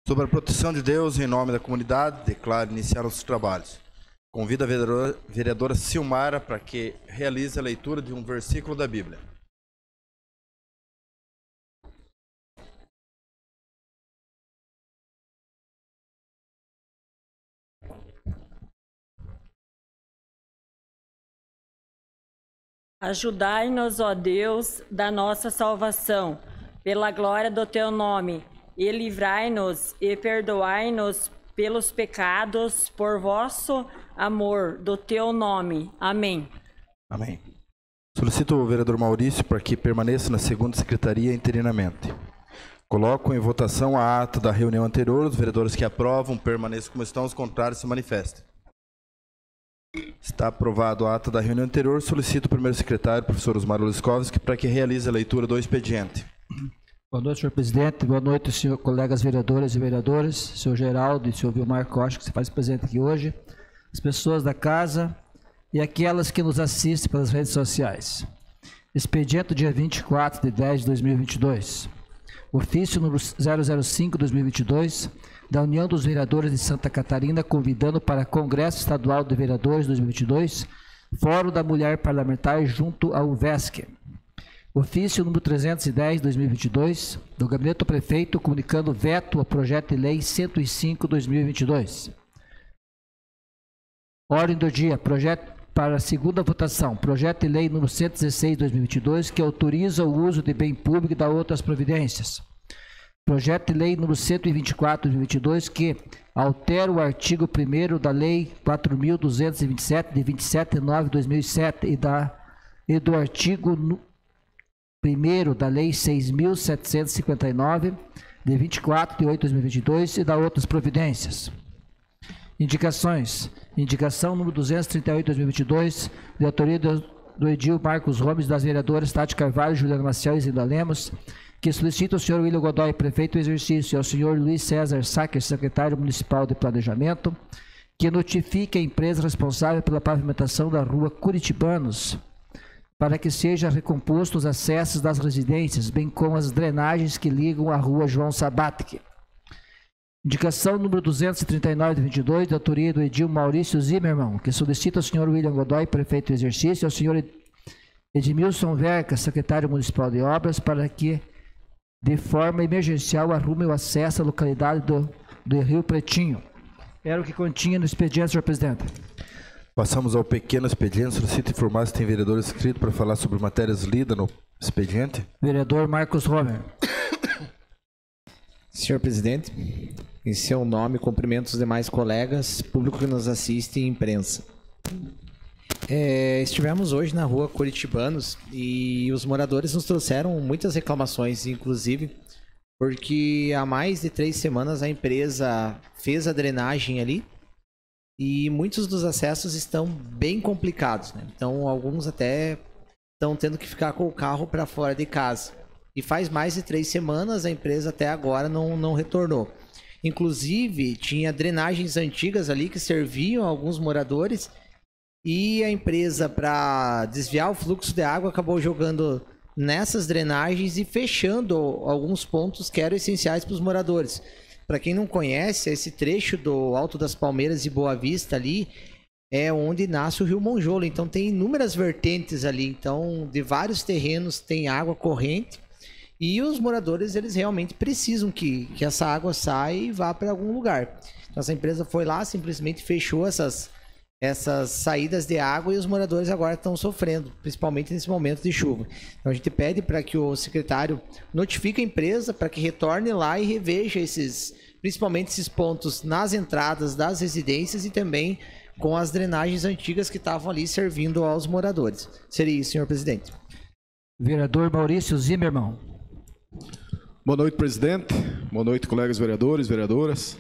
Sob a proteção de Deus, em nome da comunidade, declaro iniciar os trabalhos. Convido a vereadora Silmara para que realize a leitura de um versículo da Bíblia. Ajudai-nos, ó Deus, da nossa salvação, pela glória do teu nome, e livrai-nos e perdoai-nos pelos pecados, por vosso amor do teu nome. Amém. Amém. Solicito o vereador Maurício para que permaneça na segunda secretaria interinamente. Coloco em votação a ata da reunião anterior. Os vereadores que aprovam permaneçam como estão, os contrários se manifestem. Está aprovado a ata da reunião anterior. Solicito o primeiro secretário, professor Osmar Liskovski, para que realize a leitura do expediente. Boa noite, senhor presidente. Boa noite, senhor, colegas vereadores e vereadoras, senhor Geraldo e senhor Vilmar Costa, que se faz presente aqui hoje, as pessoas da casa e aquelas que nos assistem pelas redes sociais. Expediente dia 24/10/2022. Ofício número 005/2022, da União dos Vereadores de Santa Catarina, convidando para Congresso Estadual de Vereadores 2022, Fórum da Mulher Parlamentar junto ao UVESC. Ofício número 310/2022, do Gabinete do Prefeito, comunicando veto ao projeto de lei 105/2022. Ordem do dia, projeto para a segunda votação, projeto de lei número 116/2022, que autoriza o uso de bem público e dá outras providências. Projeto de lei número 124/2022, que altera o artigo 1º da lei 4.227, de 27/9/2007, e do artigo 1º da lei 6.759, de 24/8/2022, e dá outras providências. Indicações. Indicação número 238/2022, de autoria do edil Marcos Gomes, das vereadoras Tati Carvalho, Juliana Maciel e Zilda Lemos, que solicita ao senhor William Godoy, prefeito do exercício, e ao senhor Luiz César Sacker, secretário municipal de planejamento, que notifique a empresa responsável pela pavimentação da rua Curitibanos, para que seja recomposto os acessos das residências, bem como as drenagens que ligam à rua João Sabatic. Indicação número 239/22, de autoria do edil Maurício Zimmermann, que solicita ao senhor William Godoy, prefeito do exercício, e ao senhor Edmilson Verca, secretário municipal de obras, para que, de forma emergencial, arrume o acesso à localidade do Rio Pretinho. Era o que continha no expediente, senhor presidente. Passamos ao pequeno expediente. Solicito informar se tem vereador inscrito para falar sobre matérias lidas no expediente. Vereador Marcos Romer. Senhor presidente, em seu nome, cumprimento os demais colegas, público que nos assiste e imprensa. Estivemos hoje na rua Curitibanos e os moradores nos trouxeram muitas reclamações, inclusive porque há mais de 3 semanas a empresa fez a drenagem ali e muitos dos acessos estão bem complicados, né? Então alguns até estão tendo que ficar com o carro para fora de casa. E faz mais de 3 semanas a empresa até agora não retornou. Inclusive tinha drenagens antigas ali que serviam a alguns moradores, e a empresa, para desviar o fluxo de água, acabou jogando nessas drenagens e fechando alguns pontos que eram essenciais para os moradores. Para quem não conhece, esse trecho do Alto das Palmeiras e Boa Vista ali é onde nasce o Rio Monjolo. Então tem inúmeras vertentes ali. Então, de vários terrenos tem água corrente. E os moradores, eles realmente precisam que essa água saia e vá para algum lugar. Então, essa empresa foi lá, simplesmente fechou essas saídas de água, e os moradores agora estão sofrendo, principalmente nesse momento de chuva. Então a gente pede para que o secretário notifique a empresa para que retorne lá e reveja principalmente esses pontos nas entradas das residências e também com as drenagens antigas que estavam ali servindo aos moradores. Seria isso, senhor presidente. Vereador Maurício Zimmermann. Boa noite, presidente. Boa noite, colegas vereadores, vereadoras.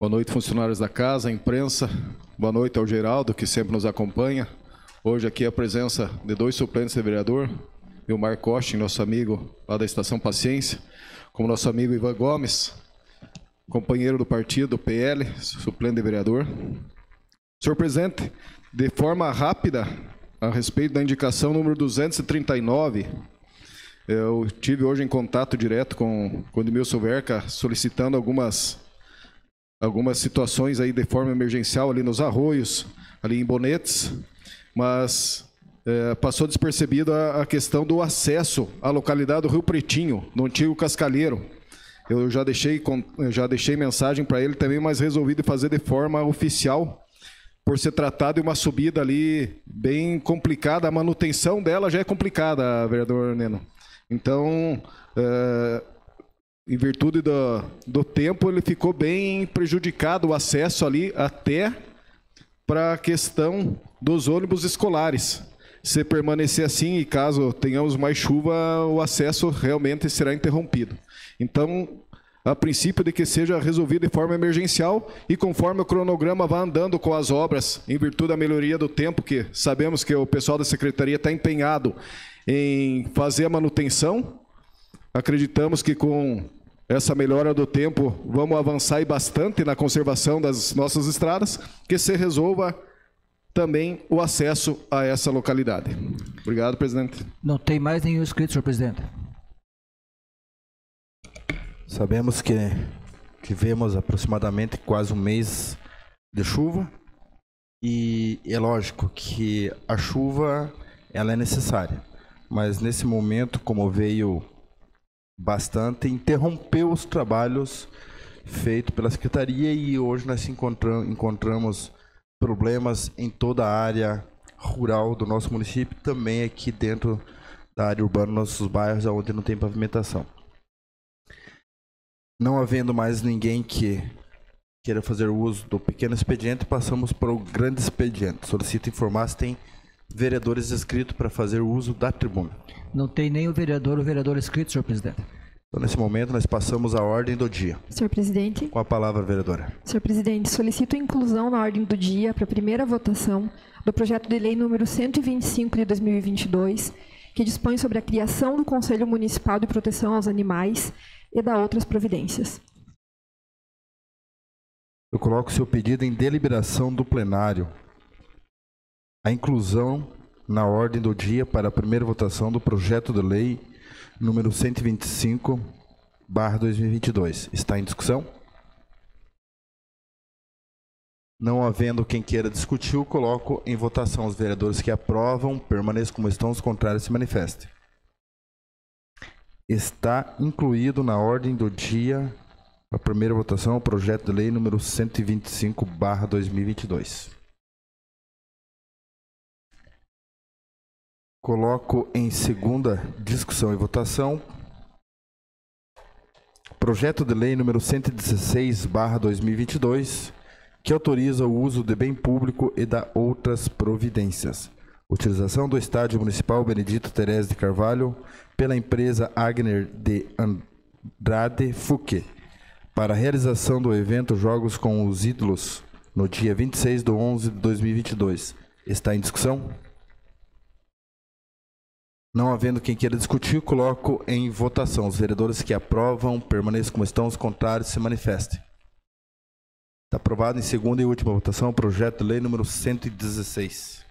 Boa noite, funcionários da casa, imprensa. Boa noite ao Geraldo, que sempre nos acompanha. Hoje aqui a presença de 2 suplentes de vereador, Vilmar Costa, nosso amigo lá da Estação Paciência, como nosso amigo Ivan Gomes, companheiro do partido PL, suplente de vereador. Senhor presidente, de forma rápida, a respeito da indicação número 239, Eu tive hoje em contato direto com o Edmilson Verca, solicitando algumas situações aí de forma emergencial ali nos arroios, ali em Bonetes, mas passou despercebido a questão do acesso à localidade do Rio Pretinho, no antigo Cascalheiro. Eu já deixei mensagem para ele também, mas resolvi fazer de forma oficial, por ser tratado de uma subida ali bem complicada. A manutenção dela já é complicada, vereador Neno. Então, em virtude do tempo, ele ficou bem prejudicado o acesso ali até para a questão dos ônibus escolares. Se permanecer assim e caso tenhamos mais chuva, o acesso realmente será interrompido. Então, a princípio de que seja resolvido de forma emergencial e conforme o cronograma vá andando com as obras, em virtude da melhoria do tempo, que sabemos que o pessoal da Secretaria está empenhado em fazer a manutenção. Acreditamos que com essa melhora do tempo vamos avançar bastante na conservação das nossas estradas, que se resolva também o acesso a essa localidade. Obrigado, presidente. Não tem mais nenhum inscrito, senhor presidente. Sabemos que tivemos aproximadamente quase um mês de chuva e é lógico que a chuva ela é necessária, mas nesse momento, como veio bastante, interrompeu os trabalhos feitos pela Secretaria e hoje nós encontramos problemas em toda a área rural do nosso município, também aqui dentro da área urbana, nossos bairros onde não tem pavimentação. Não havendo mais ninguém que queira fazer uso do pequeno expediente, passamos para o grande expediente. Solicito informar se tem vereadores inscritos para fazer uso da tribuna. Não tem nem o vereador inscrito, senhor presidente. Então, nesse momento, nós passamos à ordem do dia. Senhor presidente. Com a palavra, vereadora. Senhor presidente, solicito a inclusão na ordem do dia para a primeira votação do projeto de lei número 125 de 2022, que dispõe sobre a criação do Conselho Municipal de Proteção aos Animais e da outras providências. Eu coloco seu pedido em deliberação do plenário. A inclusão na ordem do dia para a primeira votação do projeto de lei número 125/2022. Está em discussão? Não havendo quem queira discutir, eu coloco em votação. Os vereadores que aprovam permaneçam como estão, os contrários se manifestem. Está incluído na ordem do dia a primeira votação o projeto de lei número 125/2022. Coloco em segunda discussão e votação projeto de lei número 116/2022, que autoriza o uso de bem público e da outras providências. Utilização do Estádio Municipal Benedito Terese de Carvalho pela empresa Agner de Andrade Fuque para a realização do evento Jogos com os Ídolos no dia 26/11/2022. Está em discussão? Não havendo quem queira discutir, coloco em votação. Os vereadores que aprovam permaneçam como estão, os contrários se manifestem. Está aprovado em segunda e última votação o projeto de lei número 116.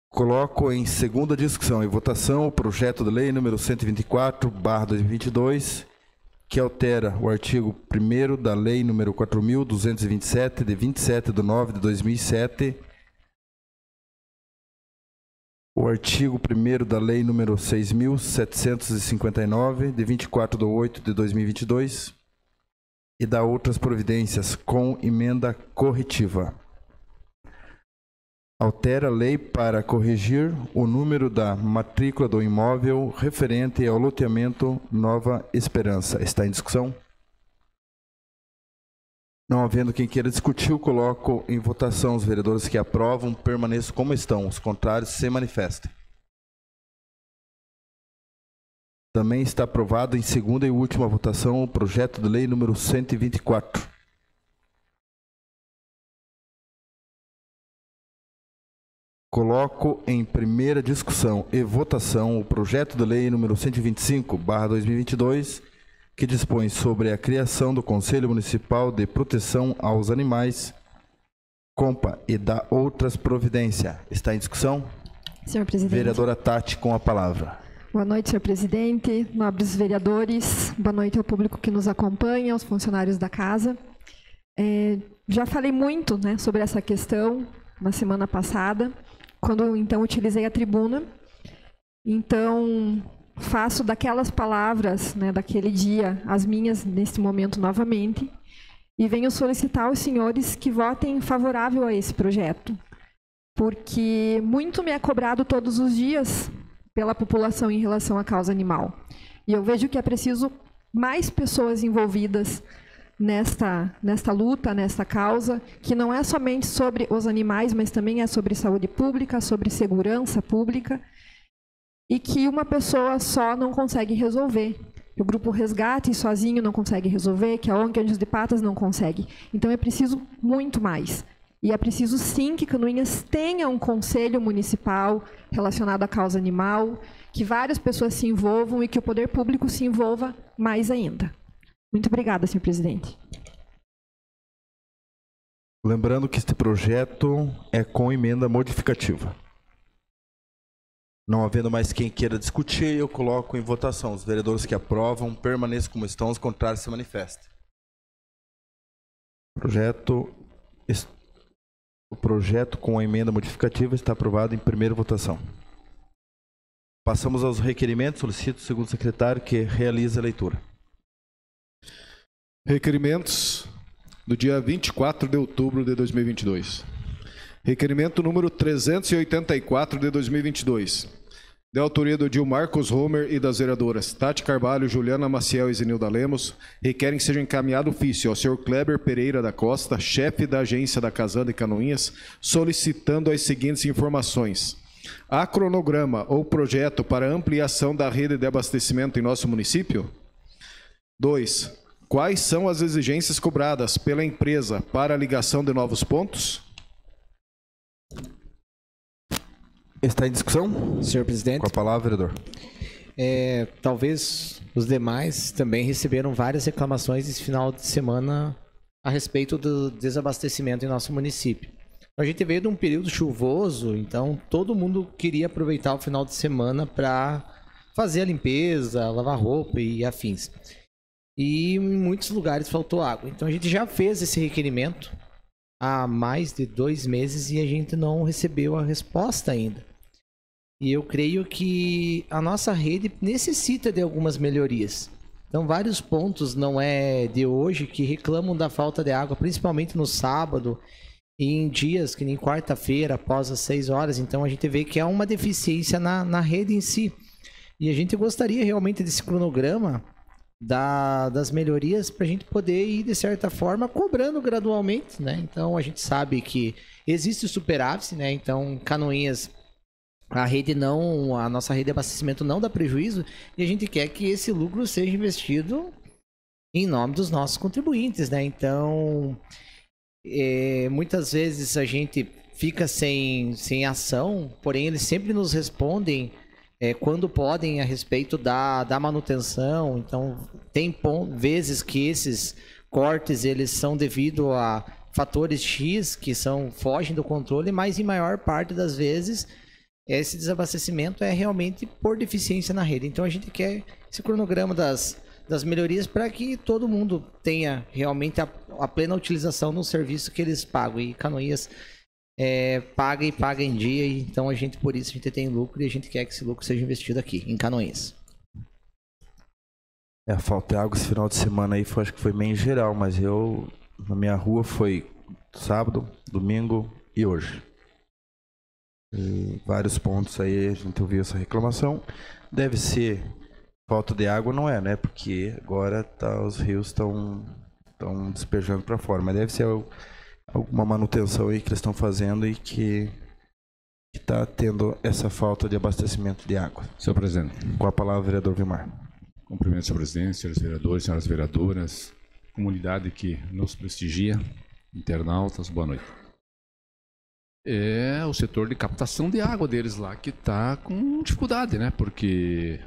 Coloco em segunda discussão e votação o projeto de lei número 124/2022, que altera o artigo 1º da lei número 4.227, de 27/9/2007, o artigo 1º da lei número 6.759, de 24/8/2022, e da outras providências, com emenda corretiva. Altera a lei para corrigir o número da matrícula do imóvel referente ao loteamento Nova Esperança. Está em discussão? Não havendo quem queira discutir, eu coloco em votação. Os vereadores que aprovam permaneçam como estão. Os contrários se manifestem. Também está aprovado em segunda e última votação o projeto de lei número 124. Coloco em primeira discussão e votação o projeto de lei número 125/2022, que dispõe sobre a criação do Conselho Municipal de Proteção aos Animais Compa e da outras providências. Está em discussão? Senhor presidente. Vereadora Tati, com a palavra. Boa noite, senhor presidente, nobres vereadores, boa noite ao público que nos acompanha, aos funcionários da casa. Já falei muito, né, sobre essa questão na semana passada, quando então utilizei a tribuna. Então, faço daquelas palavras, né, daquele dia, as minhas neste momento novamente, e venho solicitar aos senhores que votem favorável a esse projeto, porque muito me é cobrado todos os dias pela população em relação à causa animal. E eu vejo que é preciso mais pessoas envolvidas nesta luta, nesta causa, que não é somente sobre os animais, mas também é sobre saúde pública, sobre segurança pública, e que uma pessoa só não consegue resolver. Que o Grupo Resgate sozinho não consegue resolver, que a ONG Anjos de Patas não consegue. Então é preciso muito mais. E é preciso sim que Canoinhas tenha um conselho municipal relacionado à causa animal, que várias pessoas se envolvam e que o poder público se envolva mais ainda. Muito obrigada, senhor presidente. Lembrando que este projeto é com emenda modificativa. Não havendo mais quem queira discutir, eu coloco em votação. Os vereadores que aprovam permaneçam como estão, os contrários se manifestem. O projeto com a emenda modificativa está aprovado em primeira votação. Passamos aos requerimentos. Solicito o segundo secretário que realize a leitura. Requerimentos do dia 24 de outubro de 2022. Requerimento número 384 de 2022. De autoria do Dil Marcos Homer e das vereadoras Tati Carvalho, Juliana Maciel e Zenilda Lemos, requerem que seja encaminhado ofício ao senhor Kleber Pereira da Costa, chefe da agência da Casando e Canoinhas, solicitando as seguintes informações. Há cronograma ou projeto para ampliação da rede de abastecimento em nosso município? 2. Quais são as exigências cobradas pela empresa para a ligação de novos pontos? Está em discussão? Senhor presidente. Com a palavra, vereador. Talvez os demais também receberam várias reclamações esse final de semana a respeito do desabastecimento em nosso município. A gente veio de um período chuvoso, então todo mundo queria aproveitar o final de semana para fazer a limpeza, lavar roupa e afins. E em muitos lugares faltou água. Então a gente já fez esse requerimento há mais de 2 meses e a gente não recebeu a resposta ainda. E eu creio que a nossa rede necessita de algumas melhorias. Então vários pontos não é de hoje que reclamam da falta de água, principalmente no sábado e em dias que nem quarta-feira, após as 6 horas. Então a gente vê que há uma deficiência na rede em si. E a gente gostaria realmente desse cronograma das melhorias para a gente poder ir, de certa forma, cobrando gradualmente, né? Então a gente sabe que existe o superávit, né? Então Canoinhas, a nossa rede de abastecimento não dá prejuízo e a gente quer que esse lucro seja investido em nome dos nossos contribuintes, né? Então muitas vezes a gente fica sem ação, porém eles sempre nos respondem quando podem a respeito da manutenção. Então tem vezes que esses cortes eles são devido a fatores X que fogem do controle, mas em maior parte das vezes esse desabastecimento é realmente por deficiência na rede. Então a gente quer esse cronograma das melhorias para que todo mundo tenha realmente a plena utilização no serviço que eles pagam. E Canoinhas paga em dia, e então por isso a gente tem lucro e a gente quer que esse lucro seja investido aqui, em Canoinhas. A falta de água esse final de semana aí acho que foi meio geral, mas na minha rua foi sábado, domingo e hoje. E vários pontos aí a gente ouviu essa reclamação. Deve ser falta de água, não é, né? Porque agora os rios estão despejando para fora, mas deve ser alguma manutenção aí que eles estão fazendo e que está tendo essa falta de abastecimento de água. Senhor presidente. Com a palavra, vereador Vilmar. Cumprimento, senhor presidente, senhores vereadores, senhoras vereadoras, comunidade que nos prestigia, internautas, boa noite. É o setor de captação de água deles lá que está com dificuldade, né? Porque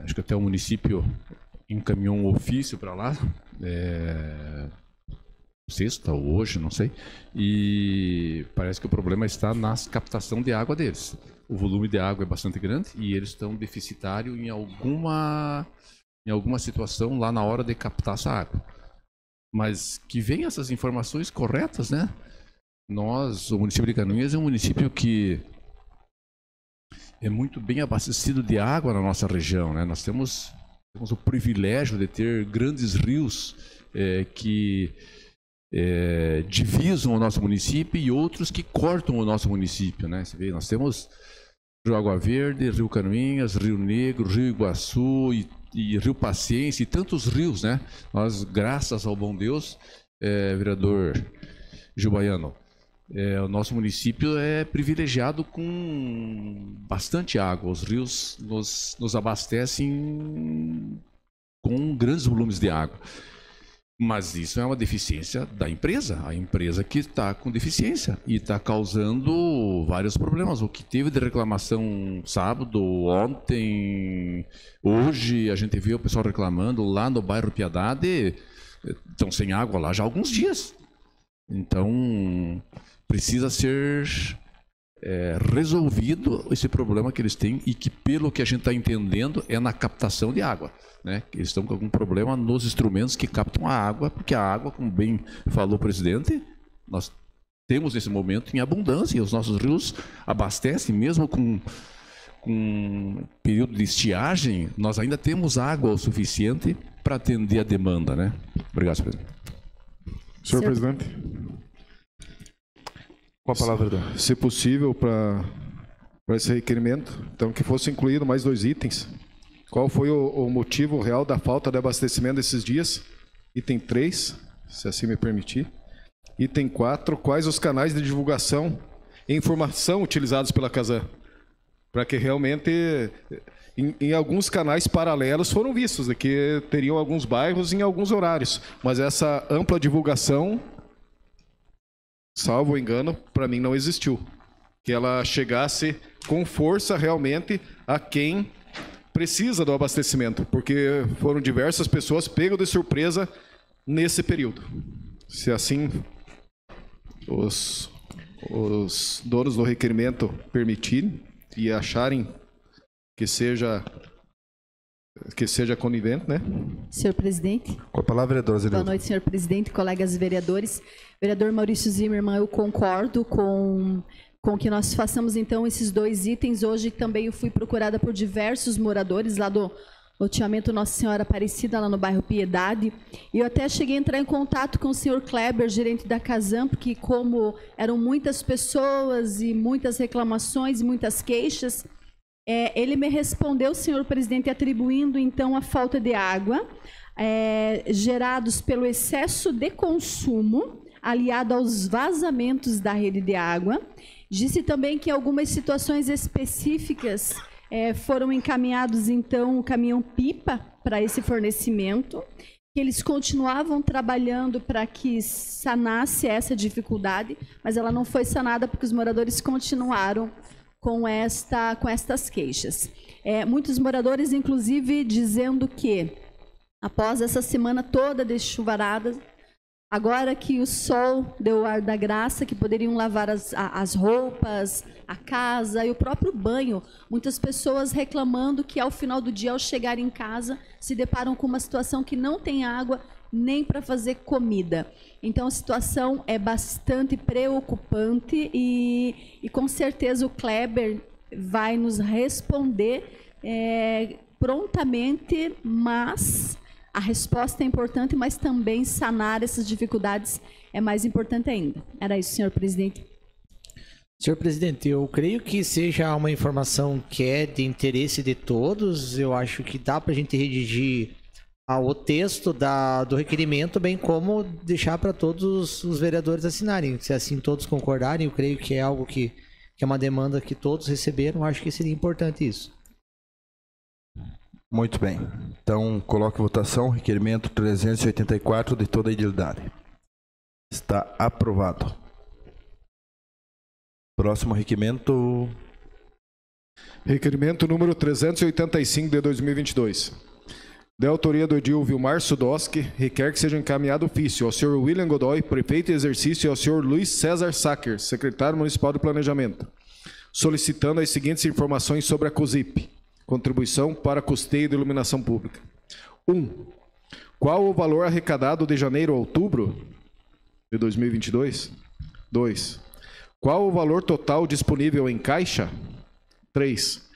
acho que até o município encaminhou um ofício para lá, sexta ou hoje, não sei, e parece que o problema está na captação de água deles. O volume de água é bastante grande e eles estão deficitários em alguma situação lá na hora de captar essa água. Mas que venham essas informações corretas, né? Nós, o município de Canoinhas é um município que é muito bem abastecido de água na nossa região, né? Nós temos o privilégio de ter grandes rios que divisam o nosso município e outros que cortam o nosso município, né? Você vê, nós temos Rio Água Verde, Rio Canoinhas, Rio Negro, Rio Iguaçu e Rio Paciência e tantos rios, né? Nós, graças ao bom Deus, vereador Gil Baiano, o nosso município é privilegiado com bastante água. Os rios nos abastecem com grandes volumes de água. Mas isso é uma deficiência da empresa, a empresa que está com deficiência e está causando vários problemas. O que teve de reclamação sábado, ontem, hoje, a gente viu o pessoal reclamando lá no bairro Piedade, estão sem água lá já há alguns dias. Então, precisa ser resolvido esse problema que eles têm e que, pelo que a gente está entendendo, é na captação de água, né? Eles estão com algum problema nos instrumentos que captam a água, porque a água, como bem falou o presidente, nós temos nesse momento em abundância e os nossos rios abastecem, mesmo com período de estiagem, nós ainda temos água o suficiente para atender a demanda, né? Obrigado, presidente. Senhor presidente. Com a palavra, vereador. Se possível, para esse requerimento, então que fosse incluído mais 2 itens. Qual foi o motivo real da falta de abastecimento desses dias? Item 3, se assim me permitir. Item 4, quais os canais de divulgação e informação utilizados pela Casan? Para que realmente, em alguns canais paralelos foram vistos, de que teriam alguns bairros em alguns horários, mas essa ampla divulgação, salvo engano, para mim não existiu. Que ela chegasse com força realmente a quem precisa do abastecimento, porque foram diversas pessoas pegas de surpresa nesse período. Se assim os donos do requerimento permitirem e acharem que seja conivente, né? Senhor presidente. Com a palavra, vereadora Zenilda. Boa noite, senhor presidente, colegas vereadores. Vereador Maurício Zimmermann, eu concordo com que nós façamos, então, esses 2 itens. Hoje também eu fui procurada por diversos moradores lá do loteamento Nossa Senhora Aparecida, lá no bairro Piedade. E eu até cheguei a entrar em contato com o senhor Kleber, gerente da Casan, porque como eram muitas pessoas e muitas reclamações e muitas queixas, ele me respondeu, senhor presidente, atribuindo, então, a falta de água, gerados pelo excesso de consumo, aliado aos vazamentos da rede de água. Disse também que algumas situações específicas foram encaminhados, então, o caminhão-pipa para esse fornecimento, que eles continuavam trabalhando para que sanasse essa dificuldade, mas ela não foi sanada porque os moradores continuaram com estas queixas. Muitos moradores, inclusive, dizendo que, após essa semana toda de chuvarada, agora que o sol deu o ar da graça, que poderiam lavar as roupas, a casa e o próprio banho, muitas pessoas reclamando que, ao final do dia, ao chegar em casa, se deparam com uma situação que não tem água nem para fazer comida. Então, a situação é bastante preocupante e com certeza o Kleber vai nos responder prontamente, mas a resposta é importante, mas também sanar essas dificuldades é mais importante ainda. Era isso, senhor presidente. Senhor presidente, eu creio que seja uma informação que é de interesse de todos. Eu acho que dá para a gente redigir o texto do requerimento, bem como deixar para todos os vereadores assinarem. Se assim todos concordarem, eu creio que é algo que é uma demanda que todos receberam. Eu acho que seria importante isso. Muito bem. Então, coloque em votação o requerimento 384 de toda a idilidade. Está aprovado. Próximo requerimento. Requerimento número 385 de 2022. De autoria do edil Vilmar Sudoski, requer que seja encaminhado ofício ao senhor William Godoy, prefeito em exercício, e ao senhor Luiz César Sacker, secretário municipal de planejamento, solicitando as seguintes informações sobre a COSIP, contribuição para custeio de iluminação pública. 1. Qual o valor arrecadado de janeiro a outubro de 2022? 2. Qual o valor total disponível em caixa? 3.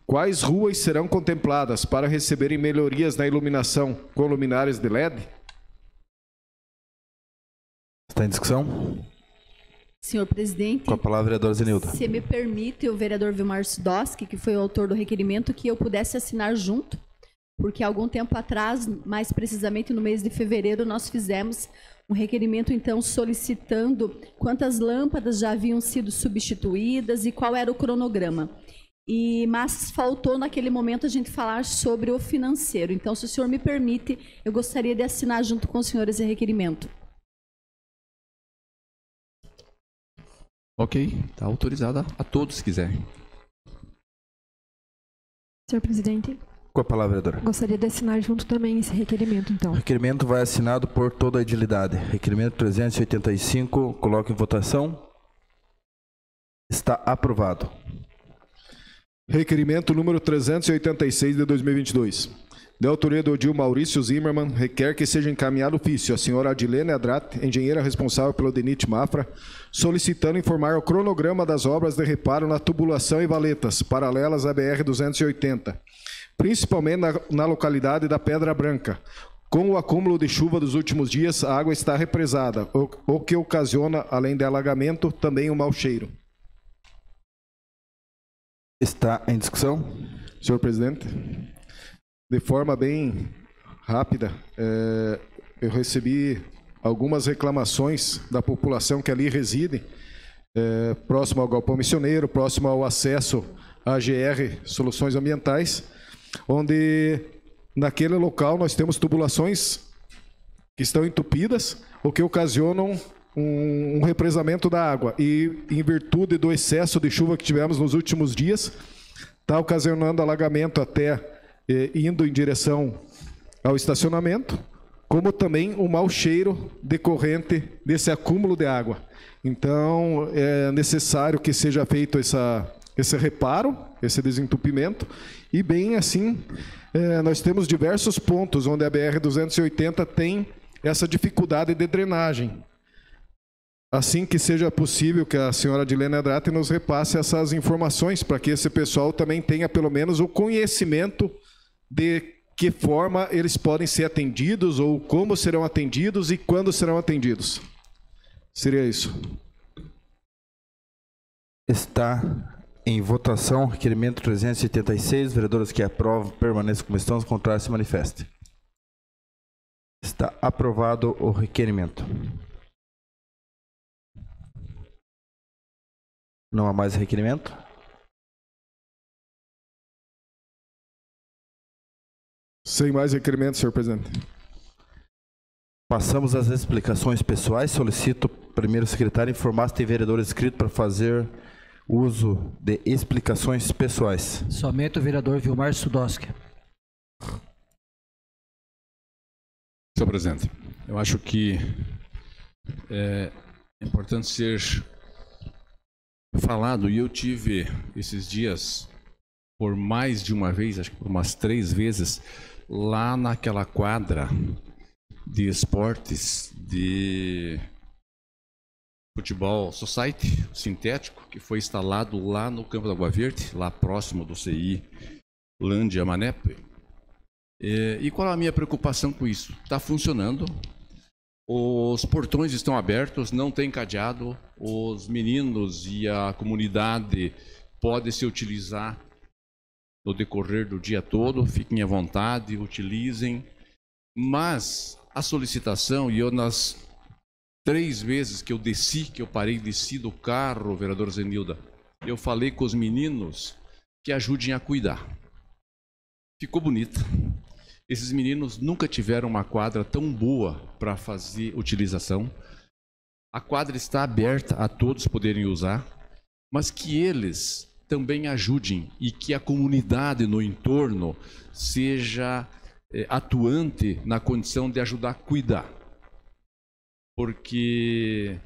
Quais ruas serão contempladas para receberem melhorias na iluminação com luminárias de LED? Está em discussão? Senhor presidente, Com a palavra, vereadora Zenilda. se me permite, o vereador Vilmar Sudoski, que foi o autor do requerimento, que eu pudesse assinar junto, porque há algum tempo atrás, mais precisamente no mês de fevereiro, nós fizemos um requerimento, então, solicitando quantas lâmpadas já haviam sido substituídas e qual era o cronograma. Mas faltou naquele momento a gente falar sobre o financeiro. Então, se o senhor me permite, eu gostaria de assinar junto com o senhor esse requerimento. Ok, está autorizada a todos, se quiserem. Senhor presidente, Com a palavra, vereadora. gostaria de assinar junto também esse requerimento, então. O requerimento vai assinado por toda a edilidade. Requerimento 385, coloco em votação. Está aprovado. Requerimento número 386 de 2022. De autoria do edil Maurício Zimmermann, requer que seja encaminhado ofício à senhora Adilene Adrat, engenheira responsável pelo DENIT Mafra, solicitando informar o cronograma das obras de reparo na tubulação e valetas, paralelas à BR-280, principalmente na localidade da Pedra Branca. Com o acúmulo de chuva dos últimos dias, a água está represada, o que ocasiona, além de alagamento, também um mau cheiro. Está em discussão? Senhor presidente, de forma bem rápida, eu recebi algumas reclamações da população que ali reside, próximo ao Galpão Missioneiro, próximo ao acesso à GR Soluções Ambientais, onde naquele local nós temos tubulações que estão entupidas, o que ocasionam um represamento da água. E em virtude do excesso de chuva que tivemos nos últimos dias, está ocasionando alagamento até indo em direção ao estacionamento, como também um mau cheiro decorrente desse acúmulo de água. Então, é necessário que seja feito esse reparo, esse desentupimento, e bem assim, nós temos diversos pontos onde a BR-280 tem essa dificuldade de drenagem. Assim que seja possível que a senhora Adilene Adrate nos repasse essas informações, para que esse pessoal também tenha pelo menos o conhecimento de que forma eles podem ser atendidos, ou como serão atendidos e quando serão atendidos. Seria isso. Está em votação, requerimento 386, vereadores que aprovam, permaneçam como estão, os contrários se manifestem. Está aprovado o requerimento. Não há mais requerimento? Sem mais requerimento, senhor presidente. Passamos às explicações pessoais. Solicito o primeiro secretário informar se tem vereador inscrito para fazer uso de explicações pessoais. Somente o vereador Vilmar Sudoski. Senhor presidente, eu acho que é importante ser falado, e eu tive esses dias, por mais de uma vez, acho que por umas 3 vezes, lá naquela quadra de esportes de futebol society, sintético, que foi instalado lá no Campo da Água Verde, lá próximo do CI Lândia Manepe. E qual a minha preocupação com isso? Está funcionando, os portões estão abertos, não tem cadeado, os meninos e a comunidade podem se utilizar no decorrer do dia todo, fiquem à vontade, utilizem, mas a solicitação, e eu nas 3 vezes que eu desci, que eu parei e desci do carro, vereador Zenilda, eu falei com os meninos que ajudem a cuidar. Ficou bonita. Esses meninos nunca tiveram uma quadra tão boa para fazer utilização. A quadra está aberta a todos poderem usar, mas que eles também ajudem e que a comunidade no entorno seja atuante na condição de ajudar a cuidar. Porque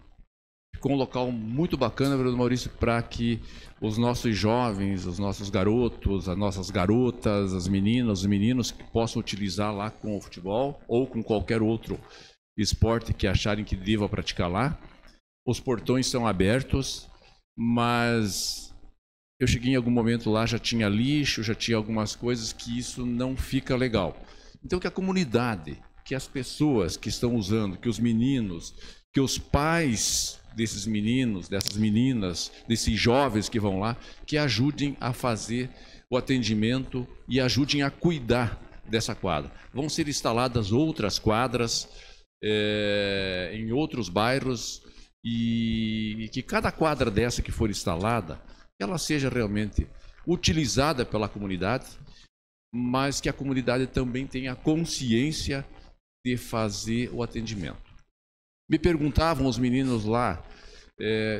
ficou um local muito bacana, vereador Maurício, para que os nossos jovens, os nossos garotos, as nossas garotas, as meninas, os meninos que possam utilizar lá com o futebol ou com qualquer outro esporte que acharem que deva praticar lá. Os portões são abertos, mas eu cheguei em algum momento lá, já tinha lixo, já tinha algumas coisas que isso não fica legal. Então que a comunidade, que as pessoas que estão usando, que os meninos, que os pais desses meninos, dessas meninas, desses jovens que vão lá, que ajudem a fazer o atendimento e ajudem a cuidar dessa quadra. Vão ser instaladas outras quadras em outros bairros e que cada quadra dessa que for instalada, ela seja realmente utilizada pela comunidade, mas que a comunidade também tenha consciência de fazer o atendimento. Me perguntavam os meninos lá,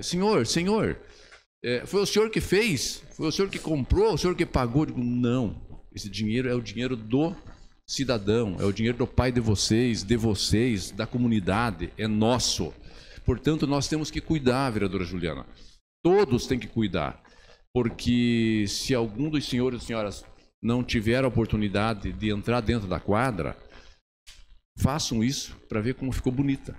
senhor, foi o senhor que fez? Foi o senhor que comprou? O senhor que pagou? Eu digo, não, esse dinheiro é o dinheiro do cidadão, é o dinheiro do pai de vocês, da comunidade, é nosso. Portanto, nós temos que cuidar, vereadora Juliana. Todos têm que cuidar, porque se algum dos senhores e senhoras não tiver a oportunidade de entrar dentro da quadra, façam isso para ver como ficou bonita.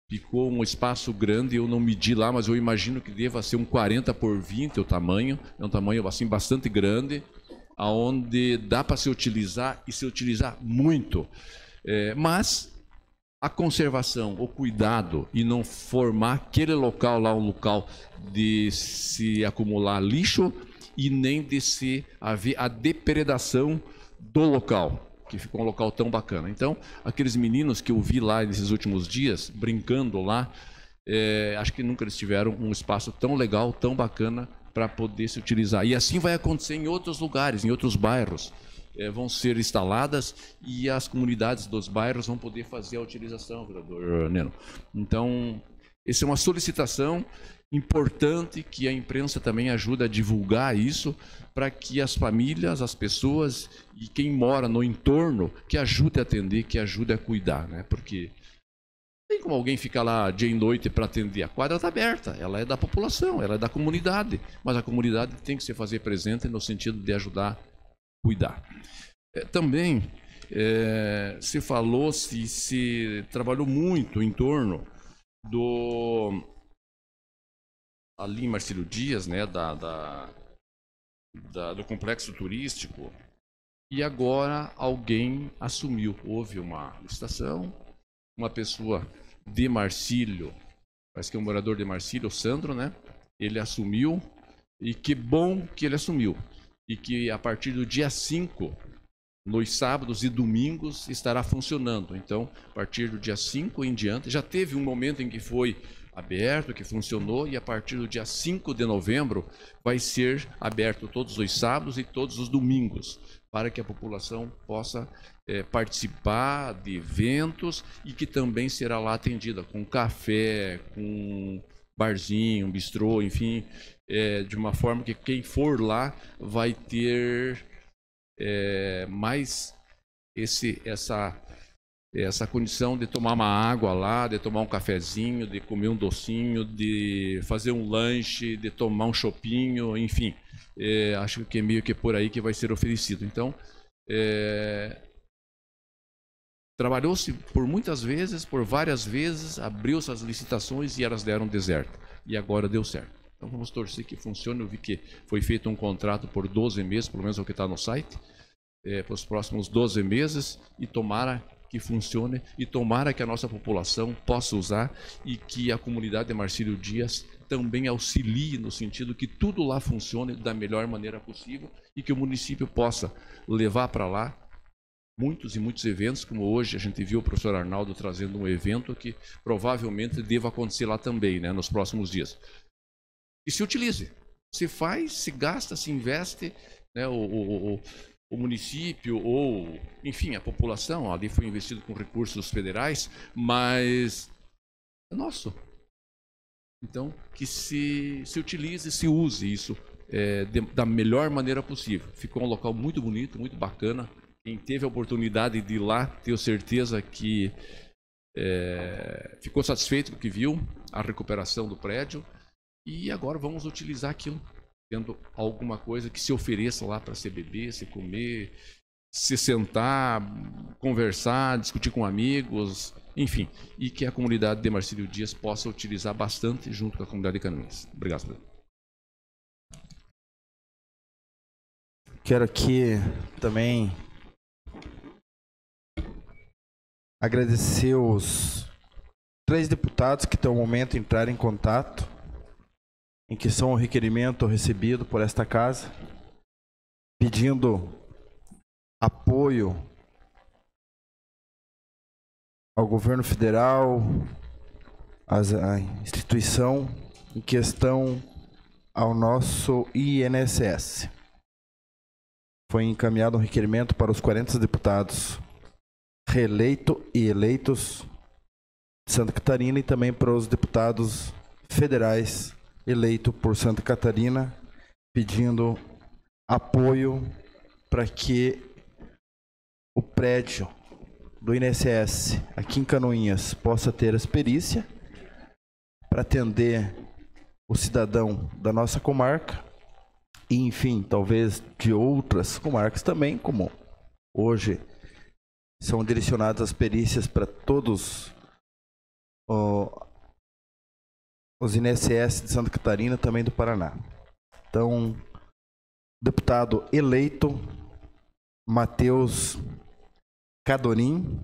Ficou um espaço grande, eu não medi lá, mas eu imagino que deva ser um 40 por 20 o tamanho. É um tamanho assim bastante grande, aonde dá para se utilizar e se utilizar muito. Mas a conservação, o cuidado e não formar aquele local lá um local de se acumular lixo e nem de se haver a depredação do local, que ficou um local tão bacana. Então, aqueles meninos que eu vi lá nesses últimos dias, brincando lá, acho que nunca eles tiveram um espaço tão legal, tão bacana, para poder se utilizar. E assim vai acontecer em outros lugares, em outros bairros. Vão ser instaladas e as comunidades dos bairros vão poder fazer a utilização, vereador Neno. Então, essa é uma solicitação importante que a imprensa também ajuda a divulgar isso, para que as famílias, as pessoas e quem mora no entorno, que ajude a atender, que ajude a cuidar, né? Porque não tem como alguém ficar lá dia e noite para atender. A quadra está aberta, ela é da população, ela é da comunidade, mas a comunidade tem que se fazer presente no sentido de ajudar a cuidar. Também se falou, se trabalhou muito em torno do ali em Marcílio Dias, né, do complexo turístico, e agora alguém assumiu. Houve uma licitação, uma pessoa de Marcílio, parece que é um morador de Marcílio, o Sandro, né, ele assumiu, e que bom que ele assumiu, e que a partir do dia 5, nos sábados e domingos, estará funcionando. Então, a partir do dia 5 em diante, já teve um momento em que foi aberto, que funcionou, e a partir do dia 5 de novembro vai ser aberto todos os sábados e todos os domingos, para que a população possa participar de eventos e que também será lá atendida com café, com barzinho, bistrô, enfim, de uma forma que quem for lá vai ter mais essa condição de tomar uma água lá, de tomar um cafezinho, de comer um docinho, de fazer um lanche, de tomar um chopinho, enfim. Acho que é meio que por aí que vai ser oferecido. Então, trabalhou-se por muitas vezes, por várias vezes, abriu-se as licitações e elas deram deserto. E agora deu certo. Então vamos torcer que funcione. Eu vi que foi feito um contrato por 12 meses, pelo menos é o que está no site, para os próximos 12 meses, e tomara que funcione, e tomara que a nossa população possa usar, e que a comunidade de Marcílio Dias também auxilie no sentido que tudo lá funcione da melhor maneira possível, e que o município possa levar para lá muitos e muitos eventos, como hoje a gente viu o professor Arnaldo trazendo um evento que provavelmente deva acontecer lá também, né, nos próximos dias. E se utilize, se faz, se gasta, se investe, né, o município ou, enfim, a população, ali foi investido com recursos federais, mas é nosso. Então, que se utilize, se use isso da melhor maneira possível. Ficou um local muito bonito, muito bacana. Quem teve a oportunidade de ir lá, tenho certeza que ficou satisfeito com o que viu, a recuperação do prédio. E agora vamos utilizar aquilo, tendo alguma coisa que se ofereça lá para se beber, se comer, se sentar, conversar, discutir com amigos, enfim. E que a comunidade de Marcílio Dias possa utilizar bastante junto com a comunidade de Canoinhas. Obrigado, senhor. Quero aqui também agradecer os 3 deputados que até o momento entraram em contato, em que são o requerimento recebido por esta casa, pedindo apoio ao governo federal, à instituição em questão ao nosso INSS. Foi encaminhado um requerimento para os 40 deputados reeleitos e eleitos de Santa Catarina e também para os deputados federais eleitos por Santa Catarina, pedindo apoio para que o prédio do INSS aqui em Canoinhas possa ter as perícias para atender o cidadão da nossa comarca e, enfim, talvez de outras comarcas também, como hoje são direcionadas as perícias para todos os INSS de Santa Catarina, também do Paraná. Então, deputado eleito Matheus Cadorim,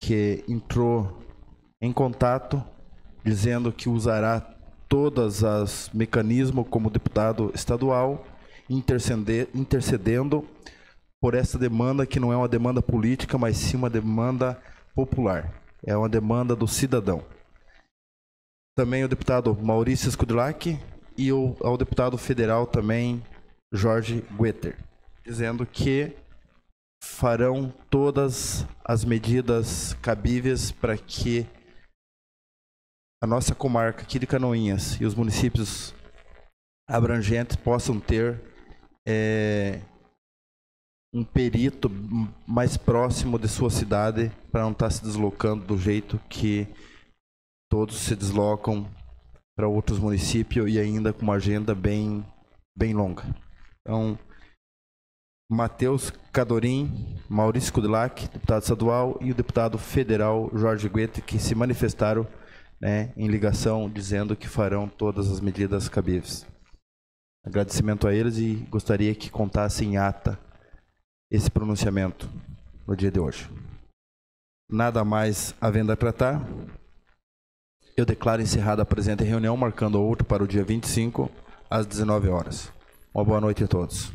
que entrou em contato dizendo que usará todos os mecanismos como deputado estadual, intercedendo por essa demanda que não é uma demanda política, mas sim uma demanda popular. É uma demanda do cidadão. Também o deputado Maurício Skudlak e ao deputado federal também, Jorge Guetter, dizendo que farão todas as medidas cabíveis para que a nossa comarca aqui de Canoinhas e os municípios abrangentes possam ter um perito mais próximo de sua cidade para não estar se deslocando do jeito que todos se deslocam para outros municípios e ainda com uma agenda bem longa. Então, Matheus Cadorim, Maurício Kudlak, deputado estadual, e o deputado federal Jorge Guetter, que se manifestaram, né, em ligação, dizendo que farão todas as medidas cabíveis. Agradecimento a eles e gostaria que contasse em ata esse pronunciamento no dia de hoje. Nada mais havendo a tratar, eu declaro encerrada a presente reunião, marcando outra para o dia 25, às 19 horas. Uma boa noite a todos.